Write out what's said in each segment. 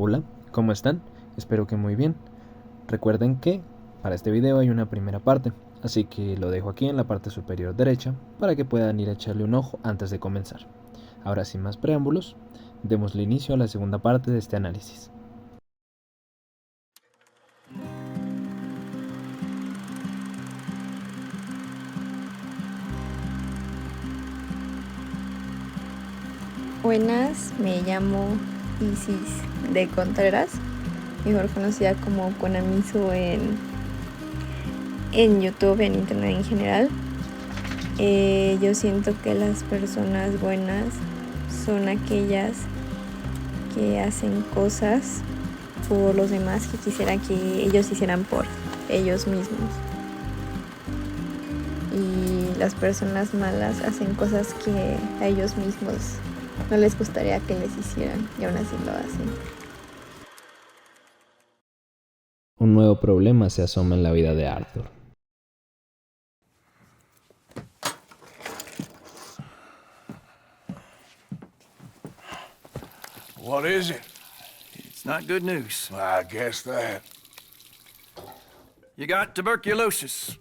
Hola, ¿cómo están? Espero que muy bien. Recuerden que para este video hay una primera parte, así que lo dejo aquí en la parte superior derecha para que puedan ir a echarle un ojo antes de comenzar. Ahora sin más preámbulos, démosle inicio a la segunda parte de este análisis. Buenas, me llamo Isis de Contreras, mejor conocida como Konamizu en YouTube, en internet en general. Yo siento que las personas buenas son aquellas que hacen cosas por los demás que quisieran que ellos hicieran por ellos mismos. Y las personas malas hacen cosas que a ellos mismos no les gustaría que les hicieran y aún así lo hacen. Un nuevo problema se asoma en la vida de Arthur. What is it? It's not good news. I guess that. You got tuberculosis.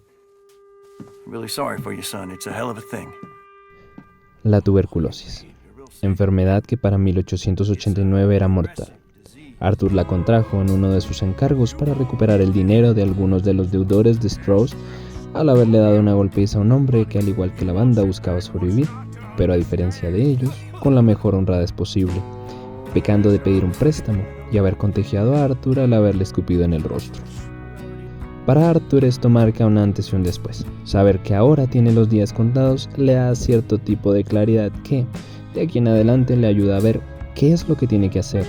Really sorry for you, son. It's a hell of a thing. La tuberculosis, enfermedad que para 1889 era mortal. Arthur la contrajo en uno de sus encargos para recuperar el dinero de algunos de los deudores de Strauss al haberle dado una golpiza a un hombre que, al igual que la banda, buscaba sobrevivir, pero a diferencia de ellos, con la mejor honradez posible, pecando de pedir un préstamo y haber contagiado a Arthur al haberle escupido en el rostro. Para Arthur esto marca un antes y un después. Saber que ahora tiene los días contados le da cierto tipo de claridad que, de aquí en adelante, le ayuda a ver qué es lo que tiene que hacer.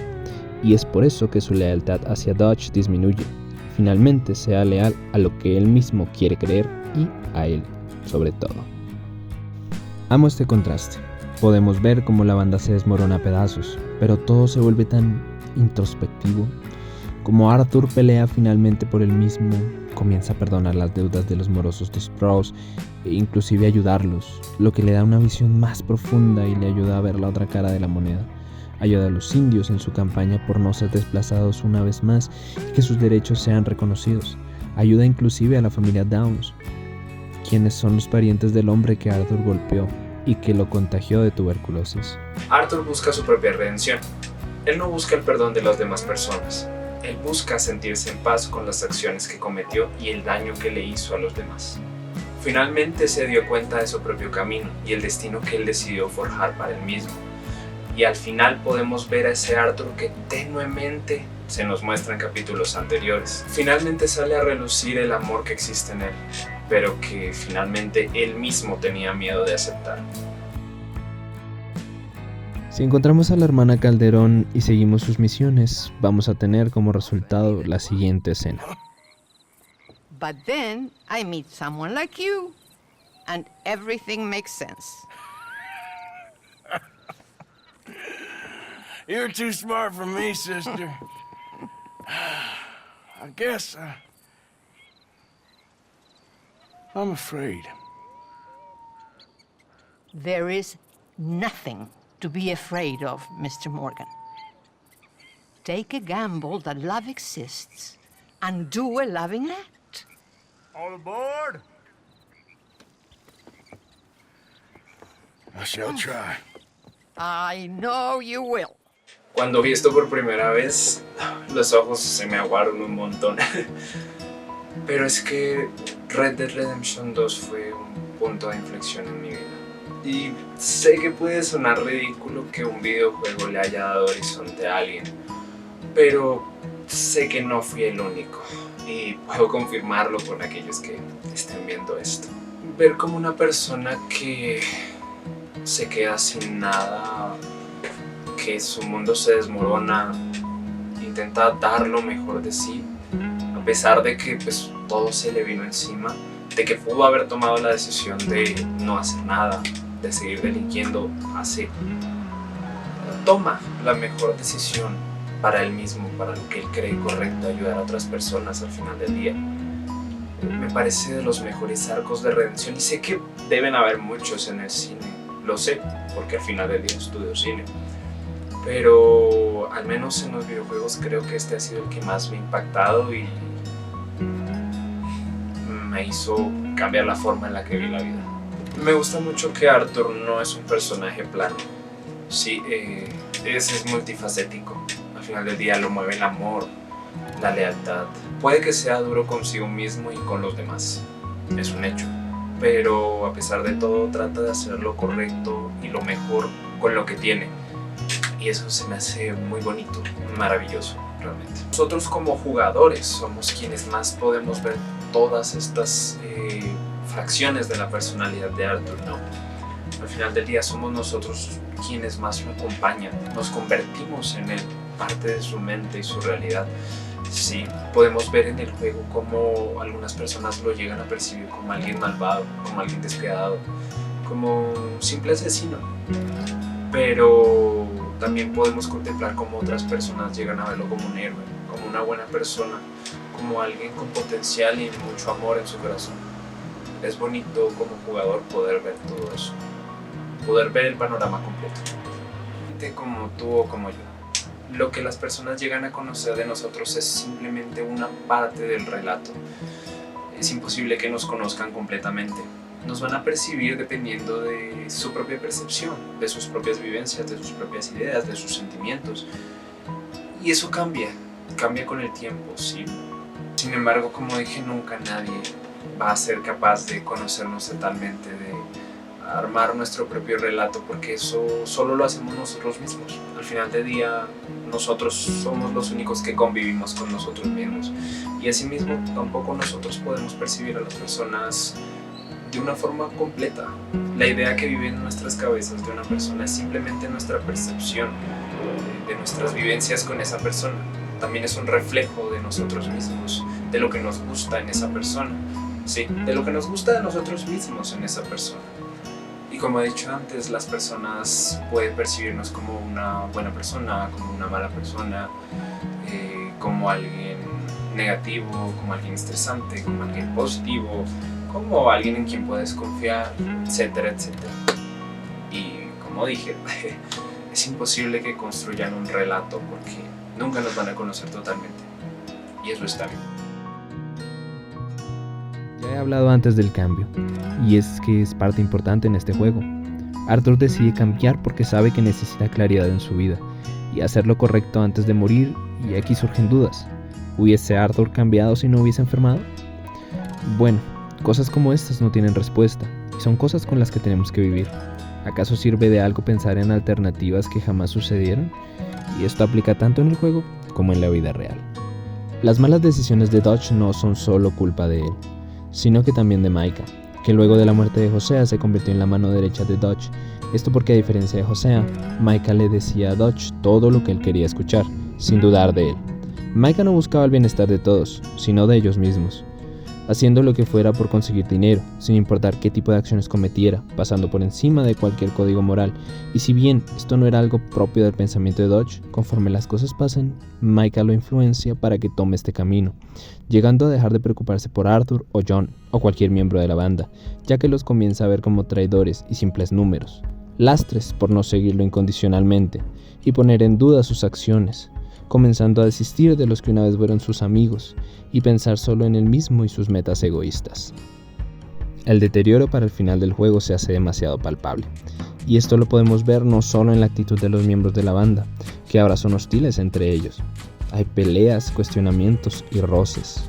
Y es por eso que su lealtad hacia Dodge disminuye. Finalmente sea leal a lo que él mismo quiere creer y a él, sobre todo. Amo este contraste. Podemos ver cómo la banda se desmorona a pedazos, pero todo se vuelve tan introspectivo. Como Arthur pelea finalmente por él mismo, comienza a perdonar las deudas de los morosos de Strauss e inclusive ayudarlos, lo que le da una visión más profunda y le ayuda a ver la otra cara de la moneda. Ayuda a los indios en su campaña por no ser desplazados una vez más y que sus derechos sean reconocidos. Ayuda inclusive a la familia Downs, quienes son los parientes del hombre que Arthur golpeó y que lo contagió de tuberculosis. Arthur busca su propia redención. Él no busca el perdón de las demás personas. Él busca sentirse en paz con las acciones que cometió y el daño que le hizo a los demás. Finalmente se dio cuenta de su propio camino y el destino que él decidió forjar para él mismo. Y al final podemos ver a ese Arthur que tenuemente se nos muestra en capítulos anteriores. Finalmente sale a relucir el amor que existe en él, pero que finalmente él mismo tenía miedo de aceptar. Si encontramos a la hermana Calderón y seguimos sus misiones, vamos a tener como resultado la siguiente escena. But then I meet someone like you, and everything makes sense. You're too smart for me, sister. I guess I'm afraid. There is nothing to be afraid of, Mr. Morgan. Take a gamble that love exists and do a loving act. All aboard? I shall try. I know you will. Cuando vi esto por primera vez, los ojos se me aguaron un montón. Pero es que Red Dead Redemption 2 fue un punto de inflexión en mi vida. Y sé que puede sonar ridículo que un videojuego le haya dado horizonte a alguien, pero sé que no fui el único y puedo confirmarlo con aquellos que estén viendo esto. Ver como una persona que se queda sin nada, que su mundo se desmorona, intenta dar lo mejor de sí, a pesar de que pues, todo se le vino encima, de que pudo haber tomado la decisión de no hacer nada, de seguir delinquiendo, toma la mejor decisión para él mismo, para lo que él cree correcto, ayudar a otras personas al final del día. Me parece de los mejores arcos de redención y sé que deben haber muchos en el cine, lo sé, porque al final del día estudio cine, pero pero al menos en los videojuegos creo que este ha sido el que más me ha impactado y me hizo cambiar la forma en la que vi la vida. Me gusta mucho que Arthur no es un personaje plano. Sí, es multifacético. Al final del día lo mueve el amor, la lealtad. Puede que sea duro consigo mismo y con los demás, es un hecho. Pero a pesar de todo trata de hacer lo correcto y lo mejor con lo que tiene. Y eso se me hace muy bonito, maravilloso, realmente. Nosotros como jugadores somos quienes más podemos ver todas estas fracciones de la personalidad de Arthur, ¿no? Al final del día somos nosotros quienes más lo acompañan, nos convertimos en él, parte de su mente y su realidad. Sí, podemos ver en el juego cómo algunas personas lo llegan a percibir como alguien malvado, como alguien despiadado, como un simple asesino. Pero también podemos contemplar cómo otras personas llegan a verlo como un héroe, como una buena persona, como alguien con potencial y mucho amor en su corazón. Es bonito como jugador poder ver todo eso, poder ver el panorama completo. Gente como tú o como yo. Lo que las personas llegan a conocer de nosotros es simplemente una parte del relato. Es imposible que nos conozcan completamente. Nos van a percibir dependiendo de su propia percepción, de sus propias vivencias, de sus propias ideas, de sus sentimientos. Y eso cambia con el tiempo, sí. Sin embargo, como dije, nunca nadie va a ser capaz de conocernos totalmente, de armar nuestro propio relato, porque eso solo lo hacemos nosotros mismos. Al final del día, nosotros somos los únicos que convivimos con nosotros mismos. Y asimismo, tampoco nosotros podemos percibir a las personas de una forma completa. La idea que vive en nuestras cabezas de una persona es simplemente nuestra percepción de nuestras vivencias con esa persona. También es un reflejo de nosotros mismos, de lo que nos gusta en esa persona. Sí, de lo que nos gusta de nosotros mismos en esa persona. Y como he dicho antes, las personas pueden percibirnos como una buena persona, como una mala persona, como alguien negativo, como alguien estresante, como alguien positivo, como alguien en quien puedes confiar, etcétera, etcétera. Y como dije, es imposible que construyan un relato porque nunca nos van a conocer totalmente. Y eso está bien. Ya he hablado antes del cambio, y es que es parte importante en este juego. Arthur decide cambiar porque sabe que necesita claridad en su vida, y hacer lo correcto antes de morir, y aquí surgen dudas. ¿Hubiese Arthur cambiado si no hubiese enfermado? Bueno, cosas como estas no tienen respuesta, y son cosas con las que tenemos que vivir. ¿Acaso sirve de algo pensar en alternativas que jamás sucedieron? Y esto aplica tanto en el juego como en la vida real. Las malas decisiones de Dutch no son solo culpa de él, sino que también de Micah, que luego de la muerte de Hosea se convirtió en la mano derecha de Dutch. Esto porque a diferencia de Hosea, Micah le decía a Dutch todo lo que él quería escuchar, sin dudar de él. Micah no buscaba el bienestar de todos, sino de ellos mismos, haciendo lo que fuera por conseguir dinero, sin importar qué tipo de acciones cometiera, pasando por encima de cualquier código moral. Y si bien esto no era algo propio del pensamiento de Dutch, conforme las cosas pasan, Micah lo influencia para que tome este camino, llegando a dejar de preocuparse por Arthur o John o cualquier miembro de la banda, ya que los comienza a ver como traidores y simples números, lastres por no seguirlo incondicionalmente y poner en duda sus acciones, comenzando a desistir de los que una vez fueron sus amigos y pensar solo en él mismo y sus metas egoístas. El deterioro para el final del juego se hace demasiado palpable, y esto lo podemos ver no solo en la actitud de los miembros de la banda, que ahora son hostiles entre ellos. Hay peleas, cuestionamientos y roces.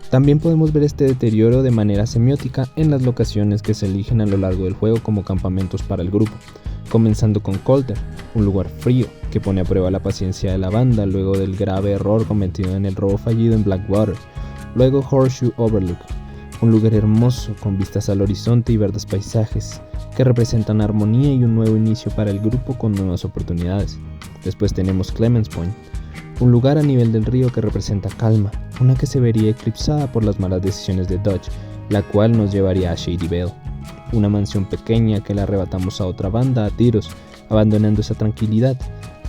También podemos ver este deterioro de manera semiótica en las locaciones que se eligen a lo largo del juego como campamentos para el grupo, comenzando con Colter, un lugar frío que pone a prueba la paciencia de la banda luego del grave error cometido en el robo fallido en Blackwater. Luego Horseshoe Overlook, un lugar hermoso con vistas al horizonte y verdes paisajes que representan armonía y un nuevo inicio para el grupo con nuevas oportunidades. Después tenemos Clemens Point, un lugar a nivel del río que representa calma, una que se vería eclipsada por las malas decisiones de Dutch, la cual nos llevaría a Shady Belle, una mansión pequeña que le arrebatamos a otra banda a tiros, abandonando esa tranquilidad,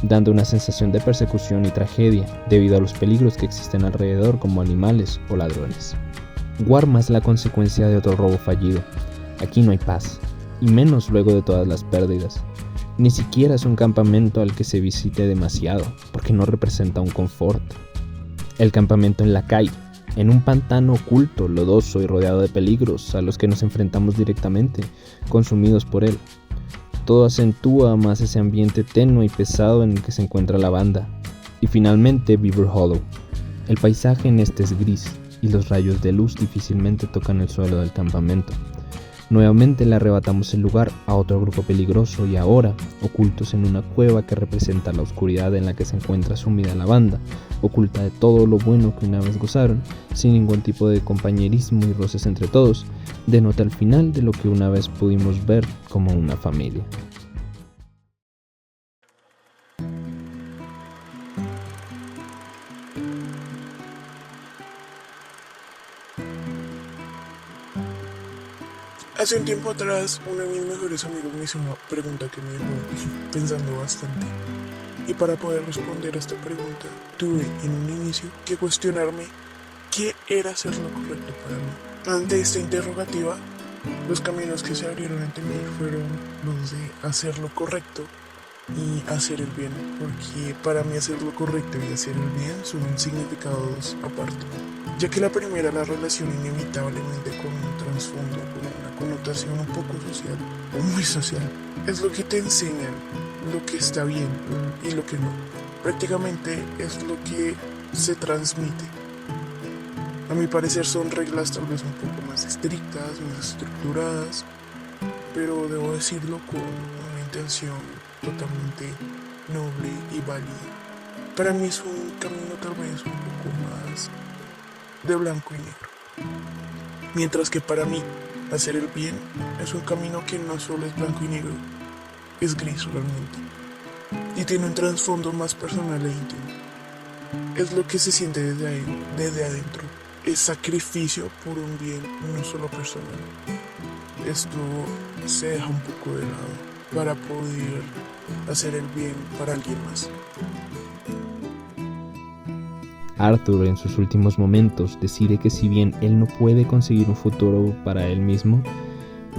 dando una sensación de persecución y tragedia debido a los peligros que existen alrededor como animales o ladrones. Warma es la consecuencia de otro robo fallido. Aquí no hay paz, y menos luego de todas las pérdidas. Ni siquiera es un campamento al que se visite demasiado, porque no representa un confort. El campamento en la calle, en un pantano oculto, lodoso y rodeado de peligros a los que nos enfrentamos directamente, consumidos por él. Todo acentúa más ese ambiente tenue y pesado en el que se encuentra la banda. Y finalmente Beaver Hollow. El paisaje en este es gris y los rayos de luz difícilmente tocan el suelo del campamento. Nuevamente le arrebatamos el lugar a otro grupo peligroso y ahora, ocultos en una cueva que representa la oscuridad en la que se encuentra sumida la banda, oculta de todo lo bueno que una vez gozaron, sin ningún tipo de compañerismo y roces entre todos, denota el final de lo que una vez pudimos ver como una familia. Hace un tiempo atrás, uno de mis mejores amigos me hizo una pregunta que me dejó pensando bastante. Y para poder responder a esta pregunta, tuve en un inicio que cuestionarme qué era hacer lo correcto para mí. Ante esta interrogativa, los caminos que se abrieron ante mí fueron los de hacer lo correcto y hacer el bien, porque para mí hacer lo correcto y hacer el bien son significados aparte, ya que la primera, la relación inevitablemente con un trasfondo, con una connotación un poco social o muy social, es lo que te enseñan, lo que está bien y lo que no. Prácticamente es lo que se transmite. A mi parecer son reglas tal vez un poco más estrictas, más estructuradas, pero debo decirlo con una intención totalmente noble y válida. Para mí es un camino tal vez un poco más de blanco y negro, mientras que para mí hacer el bien es un camino que no solo es blanco y negro, es gris realmente y tiene un trasfondo más personal e íntimo. Es lo que se siente desde adentro, es sacrificio por un bien no solo personal. Esto se deja un poco de lado para poder hacer el bien para alguien más. Arthur en sus últimos momentos decide que si bien él no puede conseguir un futuro para él mismo,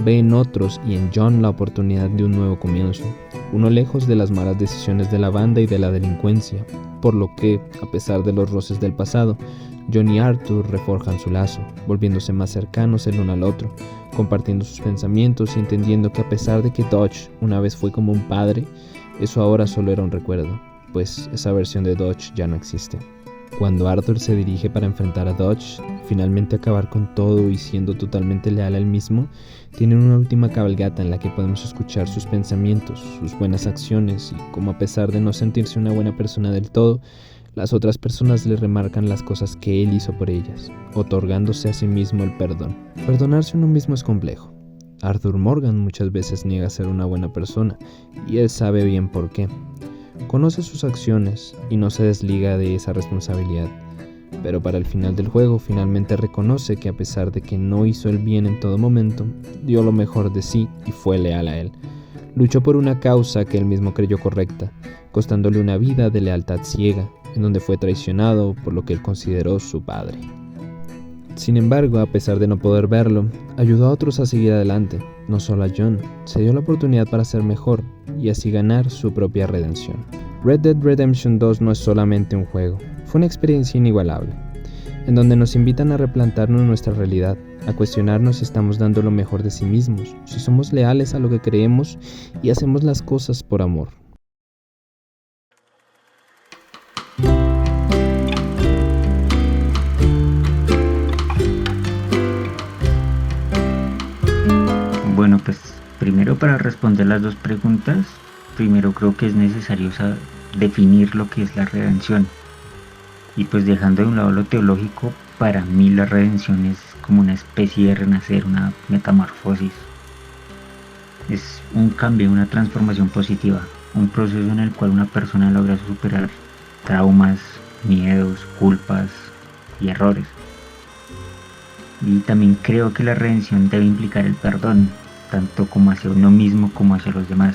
ve en otros y en John la oportunidad de un nuevo comienzo, uno lejos de las malas decisiones de la banda y de la delincuencia, por lo que, a pesar de los roces del pasado, John y Arthur reforjan su lazo, volviéndose más cercanos el uno al otro, compartiendo sus pensamientos y entendiendo que a pesar de que Dodge una vez fue como un padre, eso ahora solo era un recuerdo, pues esa versión de Dodge ya no existe. Cuando Arthur se dirige para enfrentar a Dodge, finalmente acabar con todo y siendo totalmente leal al mismo, tienen una última cabalgata en la que podemos escuchar sus pensamientos, sus buenas acciones y cómo a pesar de no sentirse una buena persona del todo, las otras personas le remarcan las cosas que él hizo por ellas, otorgándose a sí mismo el perdón. Perdonarse a uno mismo es complejo. Arthur Morgan muchas veces niega ser una buena persona y él sabe bien por qué. Conoce sus acciones y no se desliga de esa responsabilidad, pero para el final del juego finalmente reconoce que a pesar de que no hizo el bien en todo momento, dio lo mejor de sí y fue leal a él. Luchó por una causa que él mismo creyó correcta, costándole una vida de lealtad ciega, en donde fue traicionado por lo que él consideró su padre. Sin embargo, a pesar de no poder verlo, ayudó a otros a seguir adelante, no solo a John, se dio la oportunidad para ser mejor y así ganar su propia redención. Red Dead Redemption 2 no es solamente un juego, fue una experiencia inigualable, en donde nos invitan a replantarnos nuestra realidad, a cuestionarnos si estamos dando lo mejor de sí mismos, si somos leales a lo que creemos y hacemos las cosas por amor. Bueno, pues primero para responder las dos preguntas, primero creo que es necesario definir lo que es la redención. Y pues dejando de un lado lo teológico, para mí la redención es como una especie de renacer, una metamorfosis. Es un cambio, una transformación positiva, un proceso en el cual una persona logra superar traumas, miedos, culpas y errores. Y también creo que la redención debe implicar el perdón, tanto como hacia uno mismo como hacia los demás.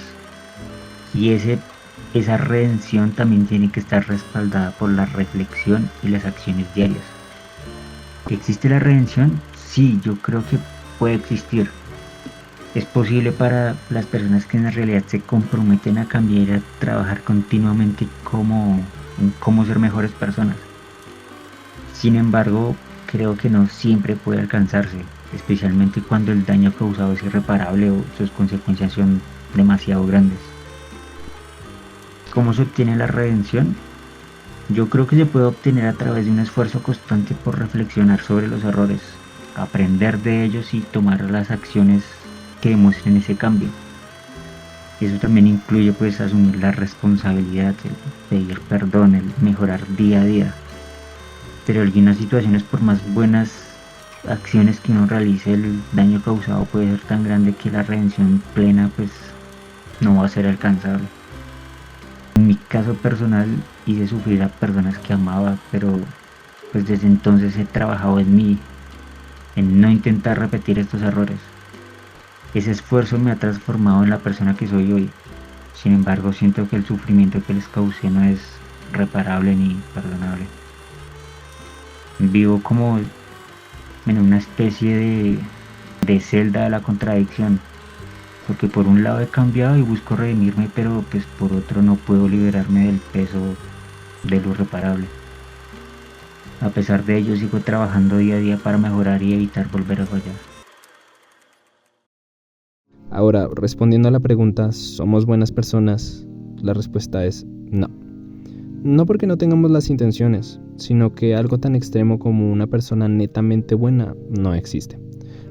Y esa redención también tiene que estar respaldada por la reflexión y las acciones diarias. ¿Existe la redención? Sí, yo creo que puede existir. Es posible para las personas que en realidad se comprometen a cambiar y a trabajar continuamente en cómo ser mejores personas. Sin embargo, creo que no siempre puede alcanzarse, especialmente cuando el daño causado es irreparable o sus consecuencias son demasiado grandes. ¿Cómo se obtiene la redención? Yo creo que se puede obtener a través de un esfuerzo constante por reflexionar sobre los errores, aprender de ellos y tomar las acciones que demuestren ese cambio. Eso también incluye pues asumir la responsabilidad, el pedir perdón, el mejorar día a día. Pero en algunas situaciones, por más buenas acciones que uno realice, el daño causado puede ser tan grande que la redención plena pues no va a ser alcanzable. En mi caso personal hice sufrir a personas que amaba, pero pues desde entonces he trabajado en mí, en no intentar repetir estos errores. Ese esfuerzo me ha transformado en la persona que soy hoy. Sin embargo, siento que el sufrimiento que les causé no es reparable ni perdonable. Vivo como en una especie de celda de la contradicción, porque por un lado he cambiado y busco redimirme, pero pues por otro no puedo liberarme del peso de lo irreparable. A pesar de ello, sigo trabajando día a día para mejorar y evitar volver a fallar. Ahora, respondiendo a la pregunta, ¿somos buenas personas? La respuesta es no. No porque no tengamos las intenciones, sino que algo tan extremo como una persona netamente buena no existe.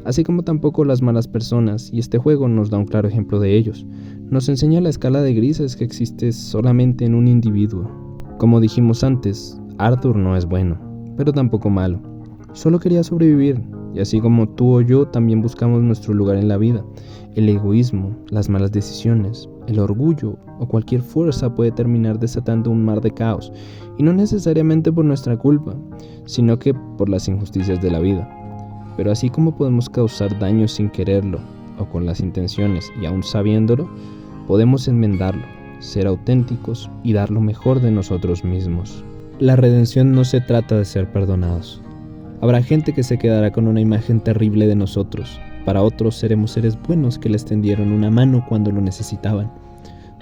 Así como tampoco las malas personas, y este juego nos da un claro ejemplo de ellos. Nos enseña la escala de grises que existe solamente en un individuo. Como dijimos antes, Arthur no es bueno, pero tampoco malo. Solo quería sobrevivir, y así como tú o yo también buscamos nuestro lugar en la vida. El egoísmo, las malas decisiones, el orgullo o cualquier fuerza puede terminar desatando un mar de caos, y no necesariamente por nuestra culpa, sino que por las injusticias de la vida. Pero así como podemos causar daño sin quererlo o con las intenciones y aún sabiéndolo, podemos enmendarlo, ser auténticos y dar lo mejor de nosotros mismos. La redención no se trata de ser perdonados. Habrá gente que se quedará con una imagen terrible de nosotros. Para otros seremos seres buenos que les tendieron una mano cuando lo necesitaban.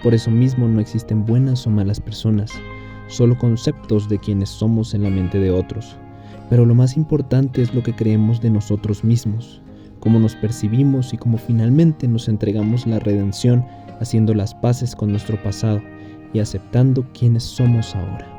Por eso mismo no existen buenas o malas personas, solo conceptos de quienes somos en la mente de otros. Pero lo más importante es lo que creemos de nosotros mismos, cómo nos percibimos y cómo finalmente nos entregamos la redención haciendo las paces con nuestro pasado y aceptando quienes somos ahora.